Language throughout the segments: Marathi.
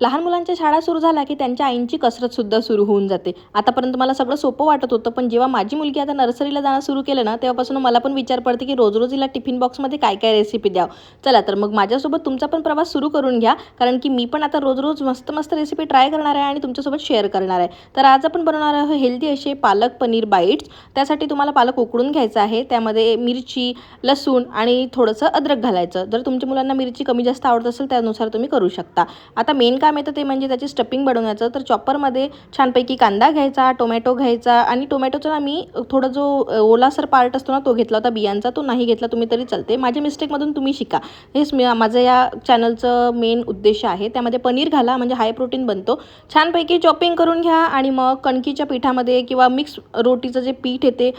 लहान मुलांच्या शाळा सुरू झाल्या की त्यांच्या आईंची कसरतसुद्धा सुरू होऊन जाते. आतापर्यंत मला सगळं सोपं वाटत होतं, पण जेव्हा माझी मुलगी आता नर्सरीला जाणं सुरू केलं ना, तेव्हापासून मला पण विचार पडते की रोज रोज हिला टिफिन बॉक्समध्ये काय काय रेसिपी द्यावं. चला तर मग माझ्यासोबत तुमचा पण प्रवास सुरू करून घ्या, कारण की मी पण आता रोज रोज मस्त मस्त रेसिपी ट्राय करणार आहे आणि तुमच्यासोबत शेअर करणार आहे. तर आज आपण बनवणार आहोत हेल्दी असे पालक पनीर बाईट्स. त्यासाठी तुम्हाला पालक उकडून घ्यायचा आहे, त्यामध्ये मिरची, लसूण आणि थोडंसं अद्रक घालायचं. जर तुमच्या मुलांना मिरची कमी जास्त आवडत असेल त्यानुसार तुम्ही करू शकता. आता मेन काम येतं ते म्हणजे त्याची स्टफिंग बनवण्याचं. तर चॉपरमध्ये छानपैकी कांदा घ्यायचा, टोमॅटो घ्यायचा आणि टोमॅटोचा ना मी थोडा जो ओलासर पार्ट असतो ना तो घेतला होता, बियांचा तो नाही घेतला तुम्ही तरी चालते. माझ्या मिस्टेकमधून तुम्ही शिका, हेच माझं या चॅनलचं मेन उद्देश आहे. त्यामध्ये पनीर घाला म्हणजे हाय प्रोटीन बनतो. छानपैकी चॉपिंग करून घ्या आणि मग कणकीच्या पिठामध्ये किंवा मिक्स रोटीचं जे पीठ येते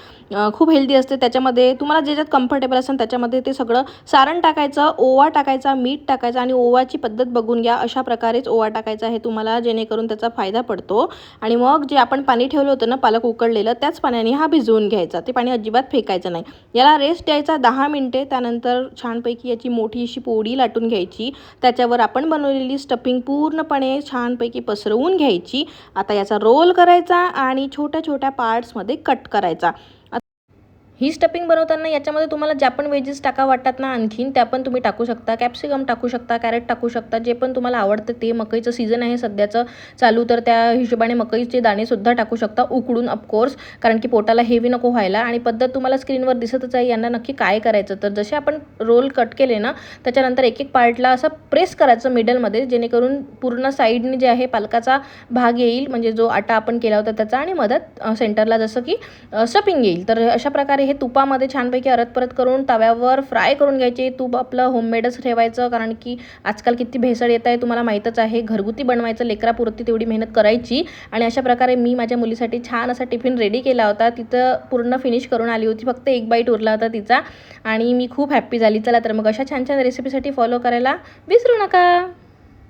खूप हेल्दी असते, त्याच्यामध्ये तुम्हाला ज्याच्यात कम्फर्टेबल असेल त्याच्यामध्ये ते सगळं सारण टाकायचं, ओवा टाकायचा, मीठ टाकायचं आणि ओवाची पद्धत बघून घ्या. अशा प्रकारेच ओवा टाकायचा आहे तुम्हाला, जेणेकरून त्याचा फायदा पडतो. आणि मग जे आपण पाणी ठेवलं होतं ना पालक उकळलेलं, त्याच पाण्याने हा भिजवून घ्यायचा. ते पाणी अजिबात फेकायचं नाही. याला रेस्ट द्यायचा 10 मिनिटे. त्यानंतर छानपैकी याची मोठी अशी पोळी लाटून घ्यायची, त्याच्यावर आपण बनवलेली स्टफिंग पूर्णपणे छानपैकी पसरवून घ्यायची. आता याचा रोल करायचा आणि छोट्या छोट्या पार्ट्समध्ये कट करायचा. ही स्टफिंग बनवताना याच्यामध्ये तुम्हाला ज्या पण वेजेस टाका वाटतात ना आणखीन, त्या पण तुम्ही टाकू शकता. कॅप्सिकम टाकू शकता, कॅरेट टाकू शकता, जे पण तुम्हाला आवडतं ते. मकईचं सीझन आहे सध्याचं चालू, तर त्या हिशोबाने मकईचे दाणेसुद्धा टाकू शकता उकडून ऑफकोर्स, कारण की पोटाला हेवी नको व्हायला. आणि पद्धत तुम्हाला स्क्रीनवर दिसतच आहे. यांना नक्की काय करायचं, तर जसे आपण रोल कट केले ना त्याच्यानंतर एक एक पार्टला असं प्रेस करायचं मिडलमध्ये, जेणेकरून पूर्ण साईडने जे आहे पालकाचा भाग येईल, म्हणजे जो आटा आपण केला होता त्याचा, आणि मदत सेंटरला जसं की स्टफिंग येईल. तर अशा प्रकारे हे तुपामध्ये छानपैकी परत परत करून तव्यावर फ्राय करून घ्यायचे. तूप आपलं होममेडच ठेवायचं, कारण की आजकाल किती भेसळ येत आहे तुम्हाला माहीतच आहे. घरगुती बनवायचं, लेकरापुरती तेवढी मेहनत करायची. आणि अशा प्रकारे मी माझ्या मुलीसाठी छान असा टिफिन रेडी केला होता. तिथं पूर्ण फिनिश करून आली होती, फक्त एक बाईट उरला होता तिचा आणि मी खूप हॅप्पी झाली. चला तर मग अशा छान छान रेसिपीसाठी फॉलो करायला विसरू नका.